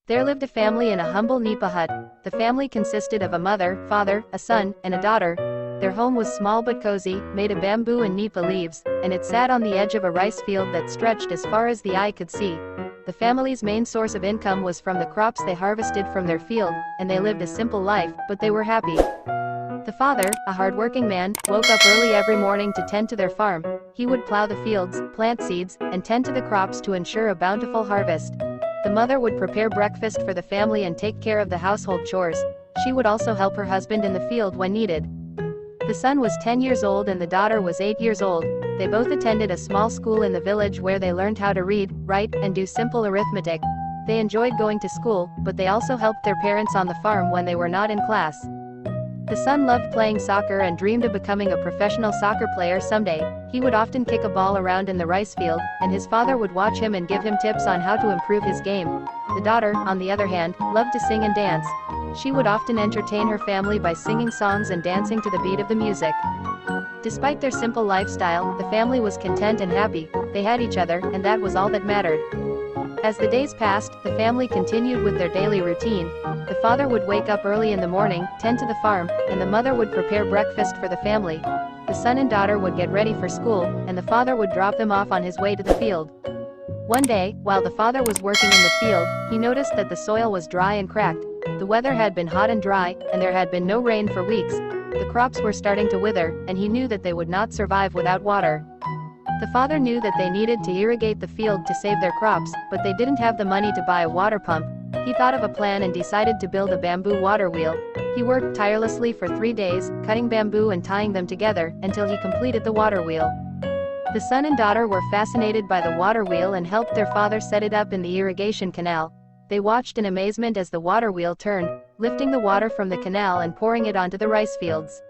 There lived a family in a humble nipa hut. The family consisted of a mother, father, a son, and a daughter. Their home was small but cozy, made of bamboo and nipa leaves, and it sat on the edge of a rice field that stretched as far as the eye could see. The family's main source of income was from the crops they harvested from their field, and they lived a simple life, but they were happy. The father, a hard-working man, woke up early every morning to tend to their farm. He would plow the fields, plant seeds, and tend to the crops to ensure a bountiful harvest. The mother would prepare breakfast for the family and take care of the household chores. She would also help her husband in the field when needed. The son was 10 years old and the daughter was 8 years old. They both attended a small school in the village where they learned how to read, write, and do simple arithmetic. They enjoyed going to school, but they also helped their parents on the farm when they were not in class. The son loved playing soccer and dreamed of becoming a professional soccer player someday. He would often kick a ball around in the rice field, and his father would watch him and give him tips on how to improve his game. The daughter, on the other hand, loved to sing and dance. She would often entertain her family by singing songs and dancing to the beat of the music. Despite their simple lifestyle, the family was content and happy. They had each other, and that was all that mattered. As the days passed, the family continued with their daily routine. The father would wake up early in the morning, tend to the farm, and the mother would prepare breakfast for the family. The son and daughter would get ready for school, and the father would drop them off on his way to the field. One day, while the father was working in the field, he noticed that the soil was dry and cracked. The weather had been hot and dry, and there had been no rain for weeks. The crops were starting to wither, and he knew that they would not survive without water. The father knew that they needed to irrigate the field to save their crops, but they didn't have the money to buy a water pump. He thought of a plan and decided to build a bamboo water wheel. He worked tirelessly for 3 days, cutting bamboo and tying them together, until he completed the water wheel. The son and daughter were fascinated by the water wheel and helped their father set it up in the irrigation canal. They watched in amazement as the water wheel turned, lifting the water from the canal and pouring it onto the rice fields.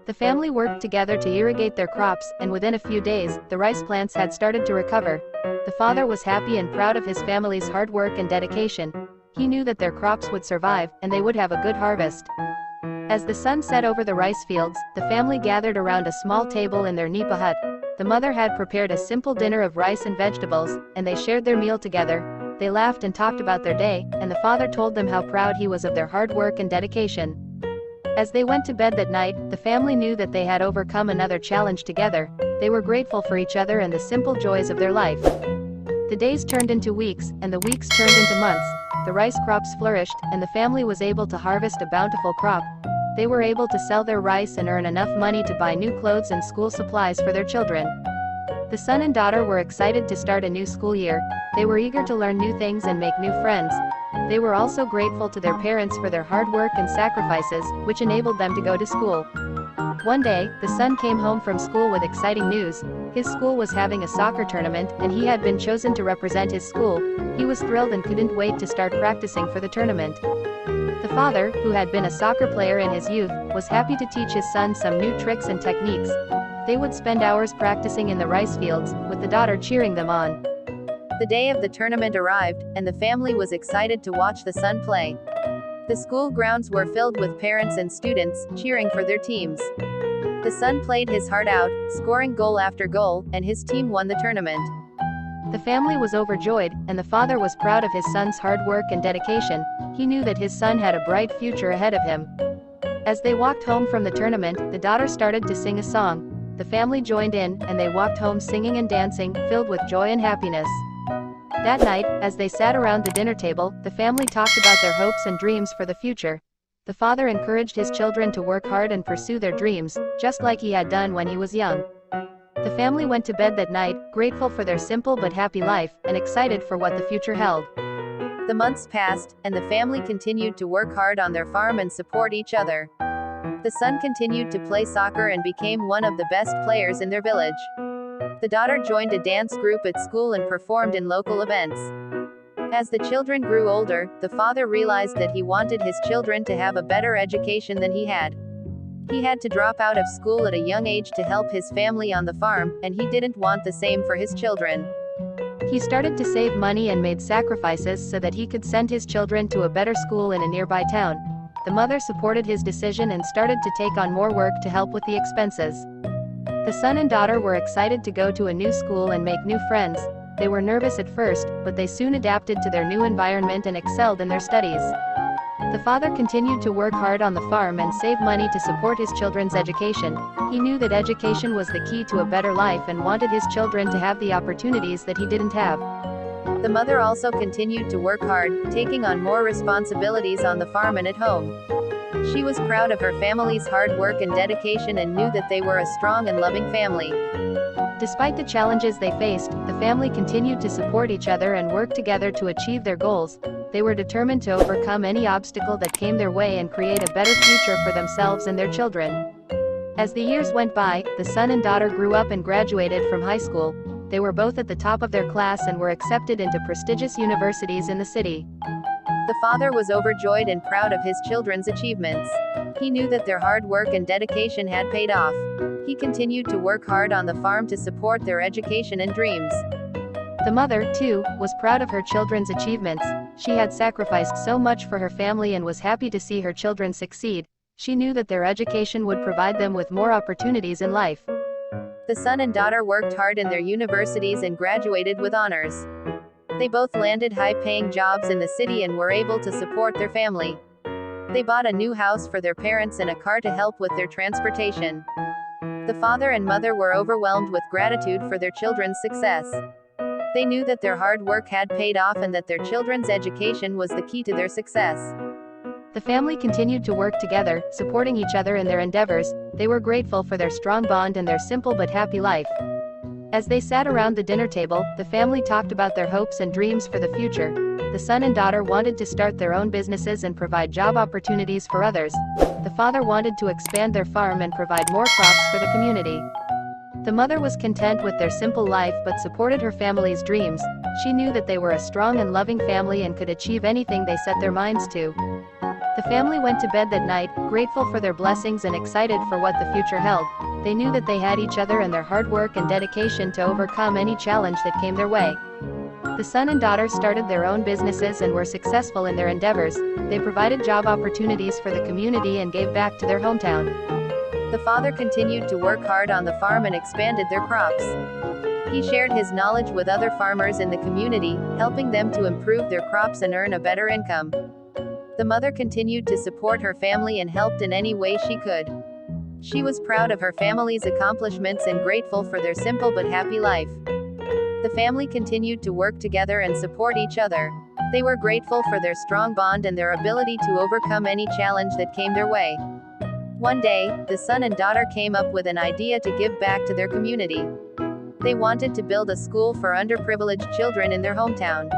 The family worked together to irrigate their crops, and within a few days, the rice plants had started to recover. The father was happy and proud of his family's hard work and dedication. He knew that their crops would survive, and they would have a good harvest. As the sun set over the rice fields, the family gathered around a small table in their nipa hut. The mother had prepared a simple dinner of rice and vegetables, and they shared their meal together. They laughed and talked about their day, and the father told them how proud he was of their hard work and dedication. As they went to bed that night, the family knew that they had overcome another challenge together. They were grateful for each other and the simple joys of their life. The days turned into weeks, and the weeks turned into months. The rice crops flourished, and the family was able to harvest a bountiful crop. They were able to sell their rice and earn enough money to buy new clothes and school supplies for their children. The son and daughter were excited to start a new school year. They were eager to learn new things and make new friends. They were also grateful to their parents for their hard work and sacrifices, which enabled them to go to school. One day, the son came home from school with exciting news. His school was having a soccer tournament, and he had been chosen to represent his school. He was thrilled and couldn't wait to start practicing for the tournament. The father, who had been a soccer player in his youth, was happy to teach his son some new tricks and techniques. They would spend hours practicing in the rice fields, with the daughter cheering them on. The day of the tournament arrived, and the family was excited to watch the son play. The school grounds were filled with parents and students, cheering for their teams. The son played his heart out, scoring goal after goal, and his team won the tournament. The family was overjoyed, and the father was proud of his son's hard work and dedication. He knew that his son had a bright future ahead of him. As they walked home from the tournament, the daughter started to sing a song. The family joined in, and they walked home singing and dancing, filled with joy and happiness. That night, as they sat around the dinner table, the family talked about their hopes and dreams for the future. The father encouraged his children to work hard and pursue their dreams, just like he had done when he was young. The family went to bed that night, grateful for their simple but happy life, and excited for what the future held. The months passed, and the family continued to work hard on their farm and support each other. The son continued to play soccer and became one of the best players in their village. The daughter joined a dance group at school and performed in local events. As the children grew older, the father realized that he wanted his children to have a better education than he had. He had to drop out of school at a young age to help his family on the farm, and he didn't want the same for his children. He started to save money and made sacrifices so that he could send his children to a better school in a nearby town. The mother supported his decision and started to take on more work to help with the expenses. The son and daughter were excited to go to a new school and make new friends. They were nervous at first, but they soon adapted to their new environment and excelled in their studies. The father continued to work hard on the farm and save money to support his children's education. He knew that education was the key to a better life and wanted his children to have the opportunities that he didn't have. The mother also continued to work hard, taking on more responsibilities on the farm and at home. She was proud of her family's hard work and dedication and knew that they were a strong and loving family. Despite the challenges they faced, the family continued to support each other and work together to achieve their goals. They were determined to overcome any obstacle that came their way and create a better future for themselves and their children. As the years went by, the son and daughter grew up and graduated from high school. They were both at the top of their class and were accepted into prestigious universities in the city. The father was overjoyed and proud of his children's achievements. He knew that their hard work and dedication had paid off. He continued to work hard on the farm to support their education and dreams. The mother, too, was proud of her children's achievements. She had sacrificed so much for her family and was happy to see her children succeed. She knew that their education would provide them with more opportunities in life. The son and daughter worked hard in their universities and graduated with honors. They both landed high-paying jobs in the city and were able to support their family. They bought a new house for their parents and a car to help with their transportation. The father and mother were overwhelmed with gratitude for their children's success. They knew that their hard work had paid off and that their children's education was the key to their success. The family continued to work together, supporting each other in their endeavors. They were grateful for their strong bond and their simple but happy life. As they sat around the dinner table, the family talked about their hopes and dreams for the future. The son and daughter wanted to start their own businesses and provide job opportunities for others. The father wanted to expand their farm and provide more crops for the community. The mother was content with their simple life but supported her family's dreams. She knew that they were a strong and loving family and could achieve anything they set their minds to. The family went to bed that night, grateful for their blessings and excited for what the future held. They knew that they had each other and their hard work and dedication to overcome any challenge that came their way. The son and daughter started their own businesses and were successful in their endeavors. They provided job opportunities for the community and gave back to their hometown. The father continued to work hard on the farm and expanded their crops. He shared his knowledge with other farmers in the community, helping them to improve their crops and earn a better income. The mother continued to support her family and helped in any way she could. She was proud of her family's accomplishments and grateful for their simple but happy life. The family continued to work together and support each other. They were grateful for their strong bond and their ability to overcome any challenge that came their way. One day, the son and daughter came up with an idea to give back to their community. They wanted to build a school for underprivileged children in their hometown.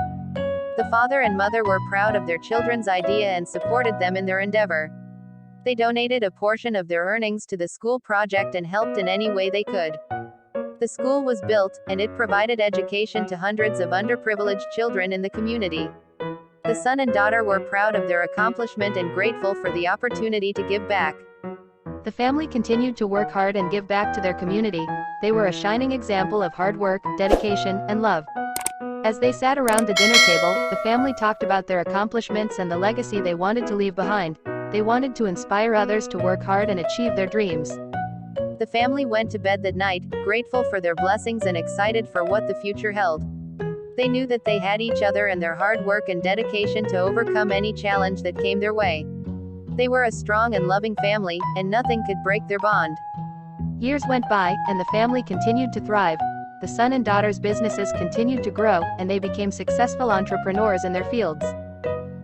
The father and mother were proud of their children's idea and supported them in their endeavor. They donated a portion of their earnings to the school project and helped in any way they could. The school was built, and it provided education to hundreds of underprivileged children in the community. The son and daughter were proud of their accomplishment and grateful for the opportunity to give back. The family continued to work hard and give back to their community. They were a shining example of hard work, dedication, and love. As they sat around the dinner table, the family talked about their accomplishments and the legacy they wanted to leave behind. They wanted to inspire others to work hard and achieve their dreams. The family went to bed that night, grateful for their blessings and excited for what the future held. They knew that they had each other and their hard work and dedication to overcome any challenge that came their way. They were a strong and loving family, and nothing could break their bond. Years went by, and the family continued to thrive. The son and daughter's businesses continued to grow, and they became successful entrepreneurs in their fields.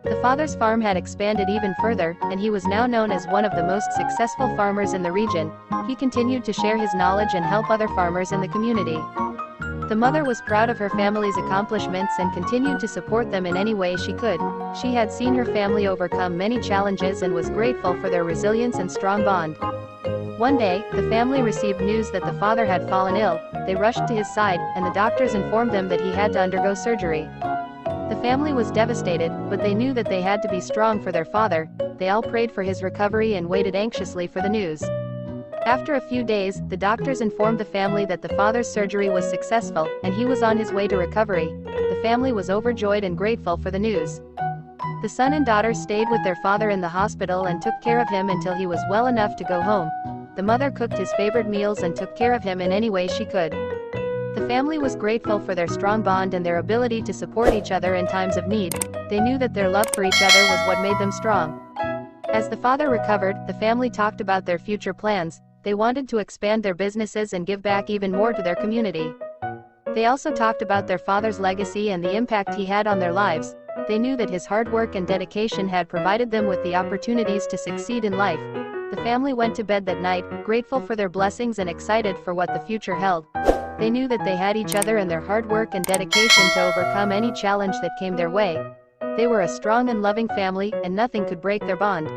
The father's farm had expanded even further, and he was now known as one of the most successful farmers in the region. He continued to share his knowledge and help other farmers in the community. The mother was proud of her family's accomplishments and continued to support them in any way she could. She had seen her family overcome many challenges and was grateful for their resilience and strong bond. One day, the family received news that the father had fallen ill. They rushed to his side, and the doctors informed them that he had to undergo surgery. The family was devastated, but they knew that they had to be strong for their father. They all prayed for his recovery and waited anxiously for the news. After a few days, the doctors informed the family that the father's surgery was successful, and he was on his way to recovery. The family was overjoyed and grateful for the news. The son and daughter stayed with their father in the hospital and took care of him until he was well enough to go home. The mother cooked his favorite meals and took care of him in any way she could. The family was grateful for their strong bond and their ability to support each other in times of need. They knew that their love for each other was what made them strong. As the father recovered, the family talked about their future plans. They wanted to expand their businesses and give back even more to their community. They also talked about their father's legacy and the impact he had on their lives. They knew that his hard work and dedication had provided them with the opportunities to succeed in life. The family went to bed that night, grateful for their blessings and excited for what the future held. They knew that they had each other and their hard work and dedication to overcome any challenge that came their way. They were a strong and loving family, and nothing could break their bond.